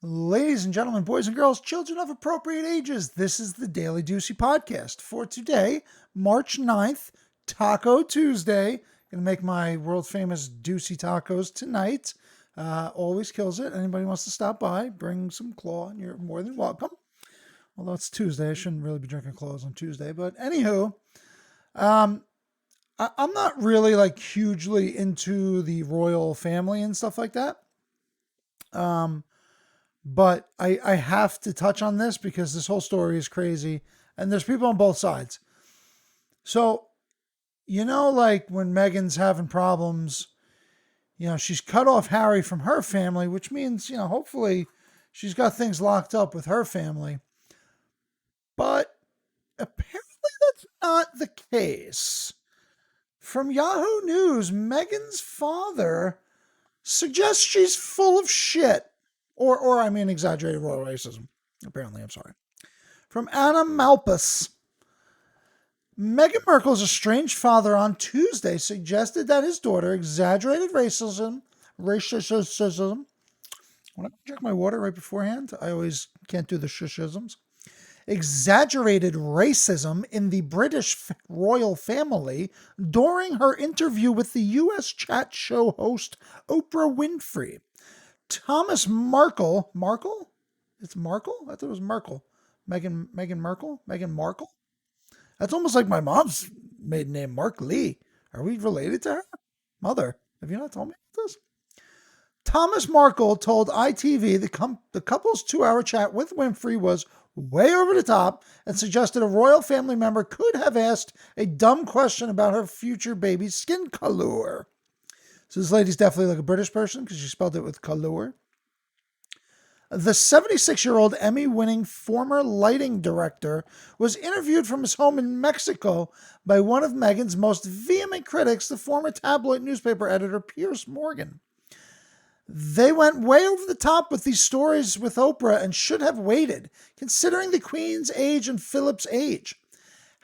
Ladies and gentlemen, boys and girls, children of appropriate ages, this is the Daily Deucey podcast for today, March 9th, Taco Tuesday. Gonna make my world famous Deucey tacos tonight. Always kills it. Anybody wants to stop by, bring some claw, and you're more than welcome. Although it's Tuesday, I shouldn't really be drinking claws on Tuesday. But anywho, I'm not really like hugely into the royal family and stuff like that. But I have to touch on this because this whole story is crazy and there's people on both sides. So, like when Meghan's having problems, she's cut off Harry from her family, which means, hopefully she's got things locked up with her family. But apparently that's not the case. From Yahoo News, Meghan's father suggests she's full of shit. Or exaggerated royal racism. Apparently, I'm sorry. From Anna Malpas. Meghan Markle's estranged father on Tuesday suggested that his daughter exaggerated racism. When I drink my water right beforehand, I always can't do the shishisms. Exaggerated racism in the British royal family during her interview with the U.S. chat show host Oprah Winfrey. Thomas Markle. Markle? It's Markle? I thought it was Merkel. Meghan Markle? Meghan Markle? That's almost like my mom's maiden name, Mark Lee. Are we related to her? Mother, have you not told me this? Thomas Markle told ITV the couple's 2-hour chat with Winfrey was way over the top and suggested a royal family member could have asked a dumb question about her future baby's skin color. So this lady's definitely like a British person because she spelled it with color. The 76-year-old Emmy-winning former lighting director was interviewed from his home in Mexico by one of Meghan's most vehement critics, the former tabloid newspaper editor Piers Morgan. They went way over the top with these stories with Oprah and should have waited, considering the Queen's age and Philip's age.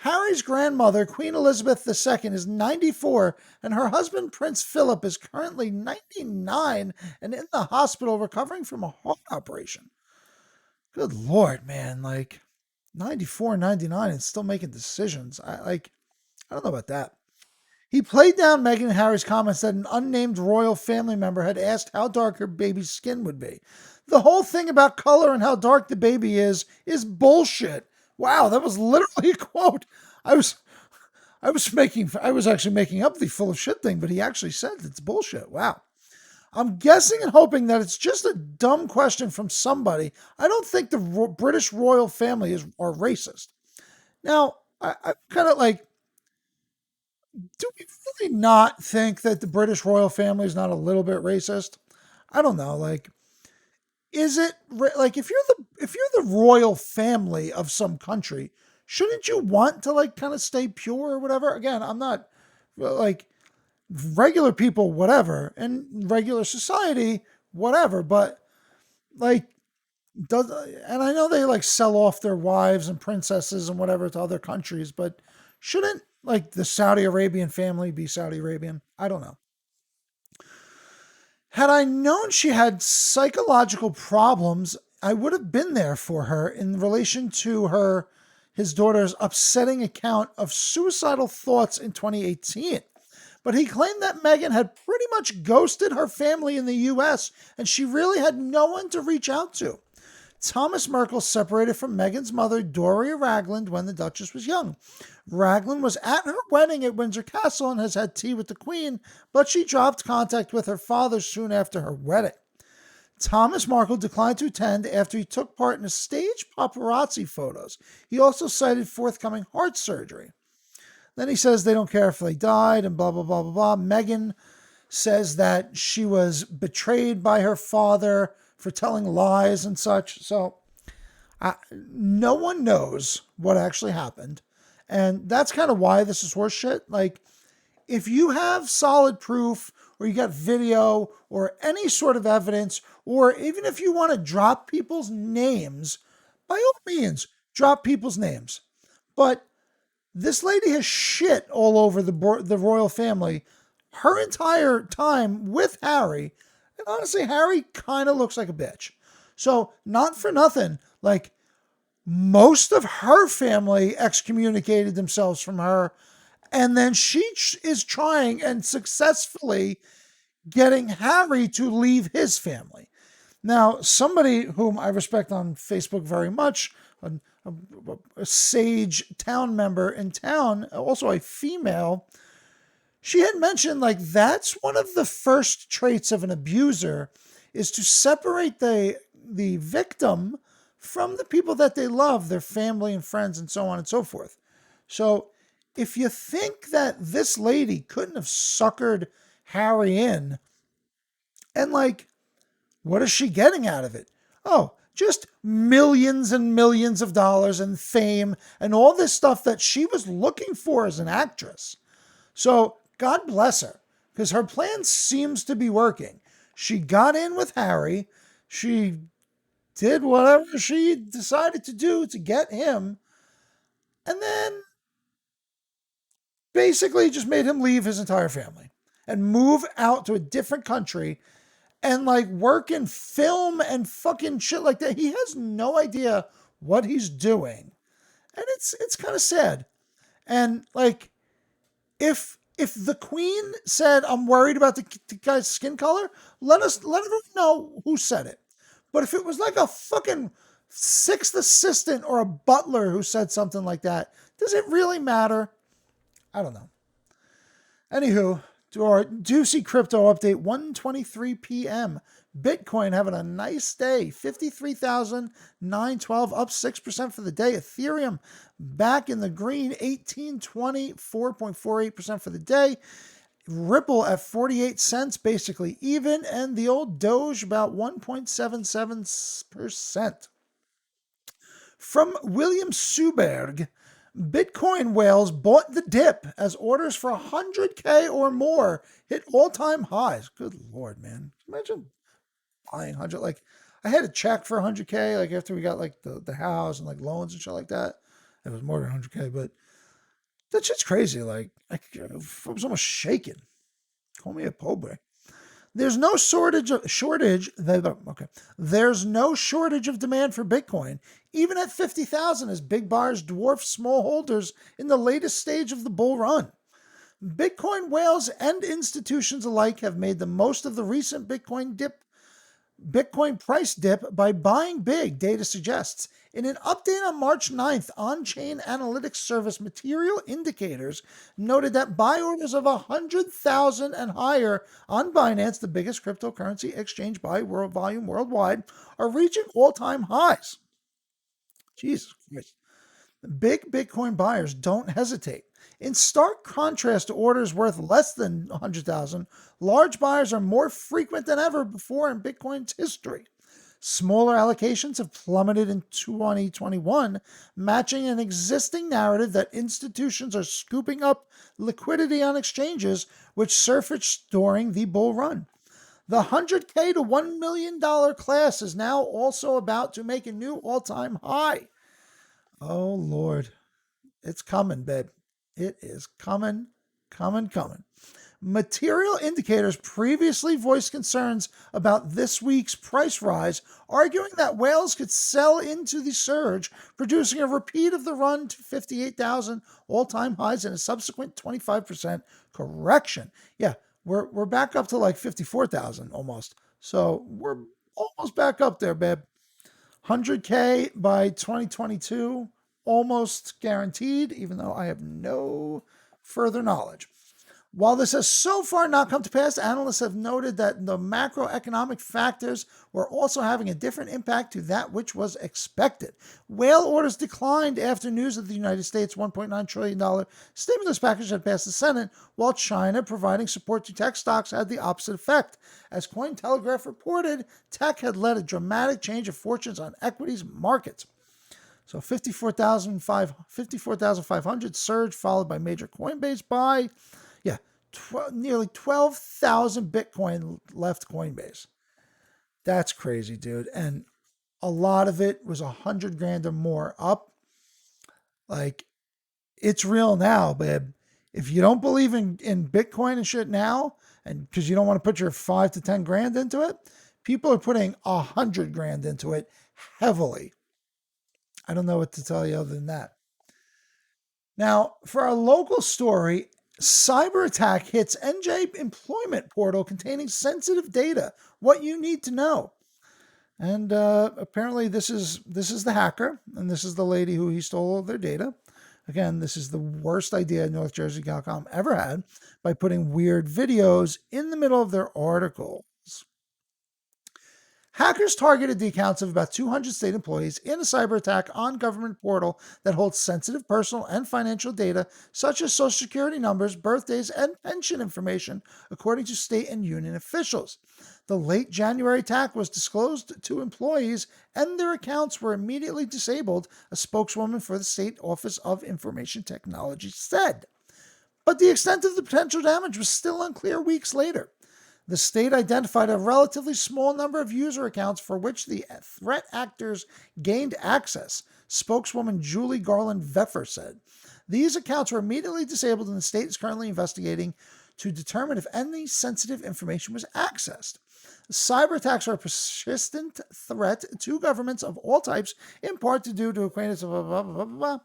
Harry's grandmother, Queen Elizabeth II, is 94, and her husband, Prince Philip, is currently 99 and in the hospital recovering from a heart operation. Good Lord, man. 94, 99 and still making decisions. I don't know about that. He played down Meghan and Harry's comments that an unnamed royal family member had asked how dark her baby's skin would be. The whole thing about color and how dark the baby is bullshit. Wow, that was literally a quote. I was actually making up the full of shit thing, but he actually said it's bullshit. Wow. I'm guessing and hoping that it's just a dumb question from somebody. I don't think the British royal family are racist. Now, I'm kind of like, do we really not think that the British royal family is not a little bit racist? I don't know. Is it like if you're the royal family of some country, shouldn't you want to kind of stay pure or whatever? Again, I'm not regular people, whatever, and regular society, whatever, but and I know they sell off their wives and princesses and whatever to other countries, but shouldn't the Saudi Arabian family be Saudi Arabian? I don't know. Had I known she had psychological problems, I would have been there for her in relation to his daughter's upsetting account of suicidal thoughts in 2018. But he claimed that Meghan had pretty much ghosted her family in the U.S. and she really had no one to reach out to. Thomas Markle separated from Meghan's mother, Doria Ragland, when the Duchess was young. Ragland was at her wedding at Windsor Castle and has had tea with the Queen, but she dropped contact with her father soon after her wedding. Thomas Markle declined to attend after he took part in staged paparazzi photos. He also cited forthcoming heart surgery. Then he says they don't care if they died and blah, blah, blah, blah, blah. Meghan says that she was betrayed by her father for telling lies and such. So no one knows what actually happened. And that's kind of why this is horseshit. If you have solid proof or you got video or any sort of evidence, or even if you want to drop people's names, by all means, drop people's names. But this lady has shit all over the royal family her entire time with Harry. And honestly, Harry kind of looks like a bitch. So, not for nothing, like most of her family excommunicated themselves from her. And then she is trying and successfully getting Harry to leave his family. Now, somebody whom I respect on Facebook very much, a, a, a sage town member in town, also a female, she had mentioned like that's one of the first traits of an abuser is to separate the victim from the people that they love, their family and friends and so on and so forth. So, if you think that this lady couldn't have suckered Harry in and like what is she getting out of it? Oh, just millions and millions of dollars and fame and all this stuff that she was looking for as an actress. So God bless her, because her plan seems to be working. She got in with Harry. She did whatever she decided to do to get him, and then basically just made him leave his entire family and move out to a different country and like work in film and fucking shit like that. He has no idea what he's doing. And it's kind of sad. And like if the queen said I'm worried about the guy's skin color, let everyone know who said it. But if it was like a fucking sixth assistant or a butler who said something like that, does it really matter? I don't know. Anywho, to our Deucey crypto update, 1:23 p.m. Bitcoin having a nice day, 53,912, up 6% for the day. Ethereum back in the green, 1820, 4.48% for the day. Ripple at 48 cents, basically even, and the old Doge about 1.77%. From William Suberg, Bitcoin whales bought the dip as orders for 100K or more hit all-time highs. Good Lord, man. Imagine buying 100. Like, I had a check for 100K, like, after we got, like, the house and, like, loans and shit like that. It was more than 100K, but that shit's crazy. Like, I was almost shaking. Call me a pobre. There's no shortage. Okay. There's no shortage of demand for Bitcoin, even at 50,000, as big buyers dwarf small holders in the latest stage of the bull run. Bitcoin whales and institutions alike have made the most of the recent Bitcoin price dip by buying big, data suggests. In an update on March 9th, on-chain analytics service Material Indicators noted that buy orders of 100,000 and higher on Binance, the biggest cryptocurrency exchange by volume worldwide, are reaching all-time highs. Jesus Christ. Big Bitcoin buyers don't hesitate. In stark contrast to orders worth less than 100,000, large buyers are more frequent than ever before in Bitcoin's history. Smaller allocations have plummeted in 2021, matching an existing narrative that institutions are scooping up liquidity on exchanges, which surfaced during the bull run. The 100K to $1 million class is now also about to make a new all-time high. Oh, Lord. It's coming, babe. It is coming, coming, coming. Material Indicators previously voiced concerns about this week's price rise, arguing that whales could sell into the surge, producing a repeat of the run to 58,000 all-time highs and a subsequent 25% correction. Yeah, we're back up to like 54,000 almost. So we're almost back up there, babe. 100K by 2022, almost guaranteed, even though I have no further knowledge. While this has so far not come to pass, analysts have noted that the macroeconomic factors were also having a different impact to that which was expected. Whale orders declined after news that the United States' $1.9 trillion stimulus package had passed the Senate, while China providing support to tech stocks had the opposite effect. As Cointelegraph reported, tech had led a dramatic change of fortunes on equities markets. So 54,500 surge, followed by major Coinbase buy. Yeah, nearly 12,000 Bitcoin left Coinbase. That's crazy, dude. And a lot of it was 100 grand or more up. Like, it's real now, babe. If you don't believe in Bitcoin and shit now, and because you don't want to put your 5 to 10 grand into it, people are putting 100 grand into it heavily. I don't know what to tell you other than that. Now, for our local story, cyber attack hits NJ employment portal containing sensitive data. What you need to know. And apparently, this is the hacker, and this is the lady who he stole all their data. Again, this is the worst idea North Jersey Telecom ever had by putting weird videos in the middle of their articles. Hackers targeted the accounts of about 200 state employees in a cyber attack on government portal that holds sensitive personal and financial data, such as social security numbers, birthdays, and pension information, according to state and union officials. The late January attack was disclosed to employees, and their accounts were immediately disabled, a spokeswoman for the State Office of Information Technology said. But the extent of the potential damage was still unclear weeks later. The state identified a relatively small number of user accounts for which the threat actors gained access, spokeswoman Julie Garland Veffer said. These accounts were immediately disabled, and the state is currently investigating to determine if any sensitive information was accessed. Cyber attacks are a persistent threat to governments of all types, in part due to acquaintance of blah, blah, blah, blah, blah.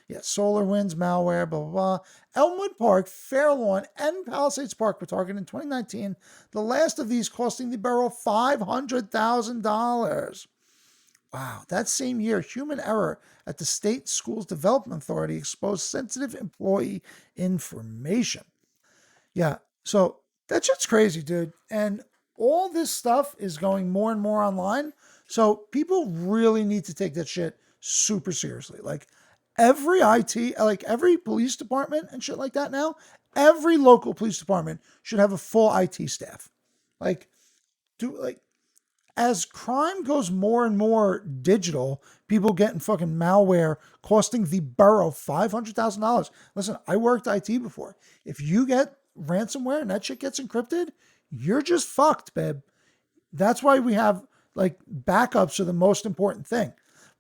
Yes, SolarWinds, malware, blah, blah, blah. Elmwood Park, Fairlawn, and Palisades Park were targeted in 2019, the last of these costing the borough $500,000. Wow, that same year, human error at the State Schools Development Authority exposed sensitive employee information. Yeah, so that shit's crazy, dude. And all this stuff is going more and more online. So people really need to take that shit super seriously. Like every IT, like every police department and shit like that now, every local police department should have a full IT staff. Like, as crime goes more and more digital, people getting fucking malware costing the borough $500,000. Listen, I worked IT before. If you get ransomware and that shit gets encrypted, you're just fucked, babe. That's why we have like backups are the most important thing.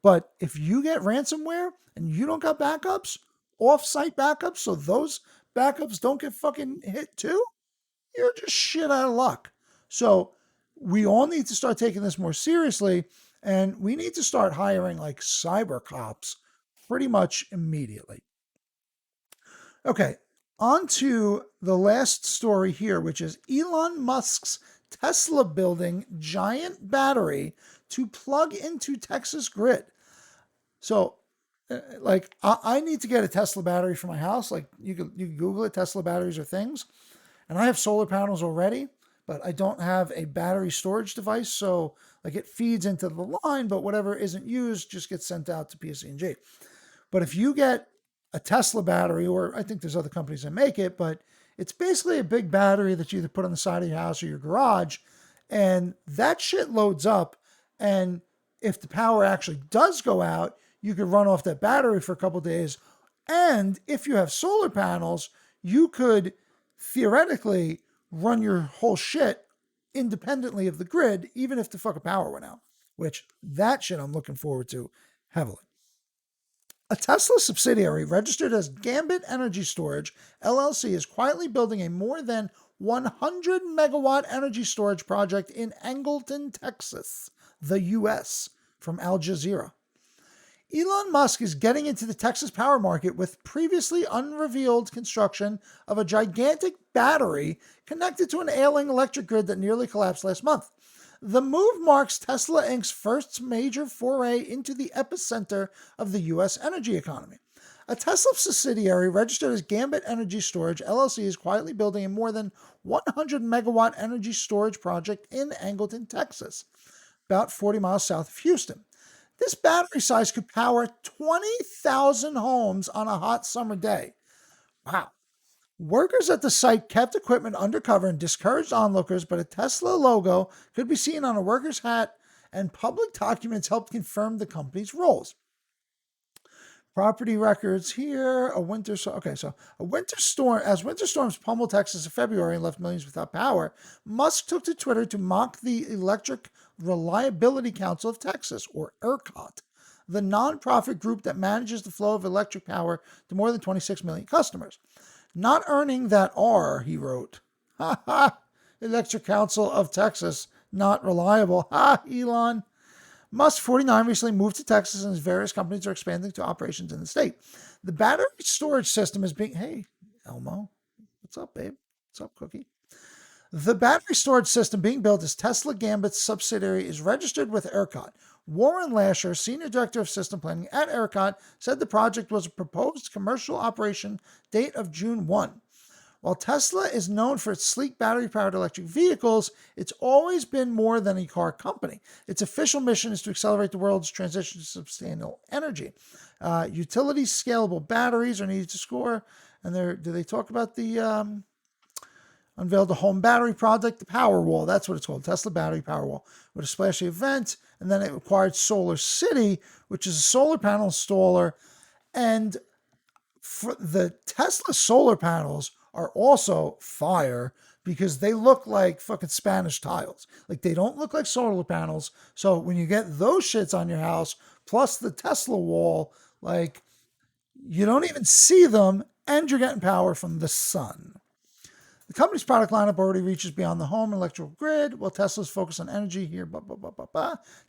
But if you get ransomware and you don't got backups, off-site backups, so those backups don't get fucking hit too, you're just shit out of luck. So we all need to start taking this more seriously, and we need to start hiring like cyber cops pretty much immediately. Okay, on to the last story here, which is Elon Musk's Tesla building giant battery to plug into Texas grid. So, like, I need to get a Tesla battery for my house. Like, you can Google it, Tesla batteries or things. And I have solar panels already, but I don't have a battery storage device. So, like, it feeds into the line, but whatever isn't used just gets sent out to PSE&G. But if you get a Tesla battery, or I think there's other companies that make it, but it's basically a big battery that you either put on the side of your house or your garage, and that shit loads up. And if the power actually does go out, you could run off that battery for a couple of days. And if you have solar panels, you could theoretically run your whole shit independently of the grid, even if the fucking power went out, which that shit I'm looking forward to heavily. A Tesla subsidiary registered as Gambit Energy Storage, LLC, is quietly building a more than 100 megawatt energy storage project in Angleton, Texas, the U.S., from Al Jazeera. Elon Musk is getting into the Texas power market with previously unrevealed construction of a gigantic battery connected to an ailing electric grid that nearly collapsed last month. The move marks Tesla Inc.'s first major foray into the epicenter of the U.S. energy economy. A Tesla subsidiary registered as Gambit Energy Storage, LLC, is quietly building a more than 100 megawatt energy storage project in Angleton, Texas, about 40 miles south of Houston. This battery size could power 20,000 homes on a hot summer day. Wow. Workers at the site kept equipment undercover and discouraged onlookers, but a Tesla logo could be seen on a worker's hat, and public documents helped confirm the company's roles. Property records here. A winter storm. As winter storms pummeled Texas in February and left millions without power, Musk took to Twitter to mock the Electric Reliability Council of Texas, or ERCOT, the nonprofit group that manages the flow of electric power to more than 26 million customers. Not earning that R, he wrote. Ha ha! Electric Council of Texas not reliable. Ha, Elon. Musk, 49, recently moved to Texas, and his various companies are expanding to operations in the state. The battery storage system is being. Hey, Elmo. What's up, babe? What's up, Cookie? The battery storage system being built as Tesla Gambit's subsidiary is registered with ERCOT. Warren Lasher, Senior Director of System Planning at ERCOT, said the project was a proposed commercial operation date of June 1. While Tesla is known for its sleek battery-powered electric vehicles, it's always been more than a car company. Its official mission is to accelerate the world's transition to sustainable energy. Utility scalable batteries are needed to score. And do they talk about the unveiled a home battery project, the Powerwall? That's what it's called, Tesla Battery Powerwall, with a splashy event. And then it acquired Solar City, which is a solar panel installer. And for the Tesla solar panels are also fire because they look like fucking Spanish tiles. Like, they don't look like solar panels. So when you get those shits on your house, plus the Tesla wall, like, you don't even see them, and you're getting power from the sun. The company's product lineup already reaches beyond the home and electrical grid, while Tesla's focus on energy here.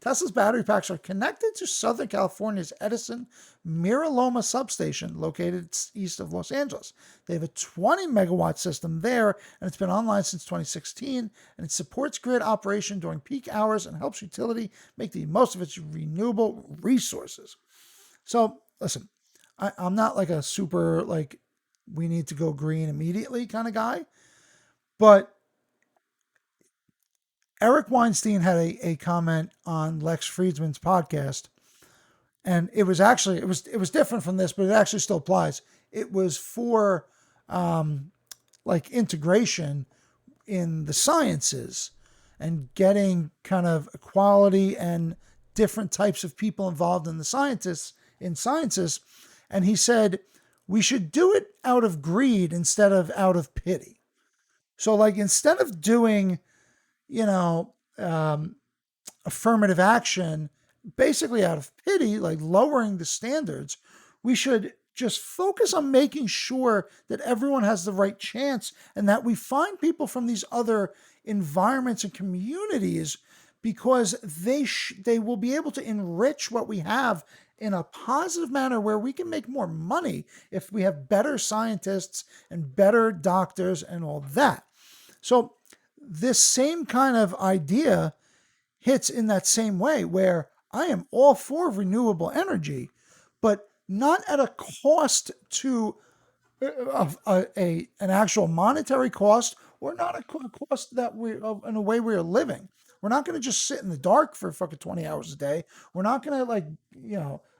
Tesla's battery packs are connected to Southern California's Edison Miraloma substation, located east of Los Angeles. They have a 20 megawatt system there, and it's been online since 2016, and it supports grid operation during peak hours and helps utility make the most of its renewable resources. So, listen, I'm not like a super, like, we need to go green immediately kind of guy. But Eric Weinstein had a comment on Lex Friedman's podcast, and it was actually it was different from this, but it actually still applies. It was for like integration in the sciences and getting kind of equality and different types of people involved in sciences. And he said we should do it out of greed instead of out of pity. So, like, instead of doing, affirmative action, basically out of pity, like lowering the standards, we should just focus on making sure that everyone has the right chance and that we find people from these other environments and communities because they will be able to enrich what we have in a positive manner where we can make more money if we have better scientists and better doctors and all that. So this same kind of idea hits in that same way where I am all for renewable energy, but not at a cost to an actual monetary cost, or not a cost that in a way we're living. We're not going to just sit in the dark for fucking 20 hours a day. We're not going to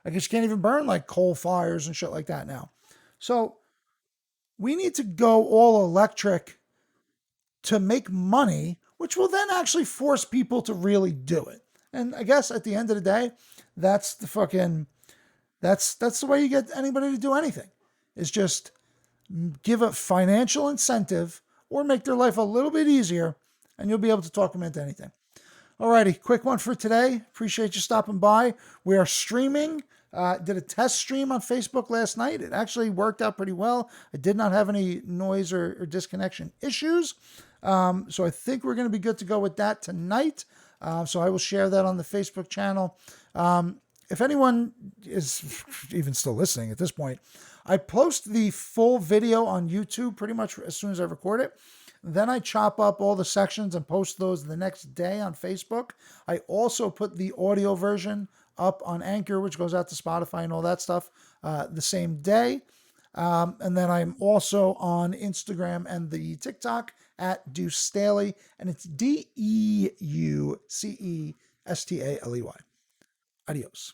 I guess you can't even burn like coal fires and shit like that now. So we need to go all electric to make money, which will then actually force people to really do it. And I guess at the end of the day, that's the way you get anybody to do anything. Is just give a financial incentive or make their life a little bit easier, and you'll be able to talk them into anything. Alrighty, quick one for today. Appreciate you stopping by. We are streaming. Did a test stream on Facebook last night. It actually worked out pretty well. I did not have any noise or disconnection issues. So I think we're going to be good to go with that tonight. So I will share that on the Facebook channel. If anyone is even still listening at this point, I post the full video on YouTube pretty much as soon as I record it. Then I chop up all the sections and post those the next day on Facebook. I also put the audio version up on Anchor, which goes out to Spotify and all that stuff the same day. And then I'm also on Instagram and the TikTok at Deucey, and it's DEUCESTALEY. Adios.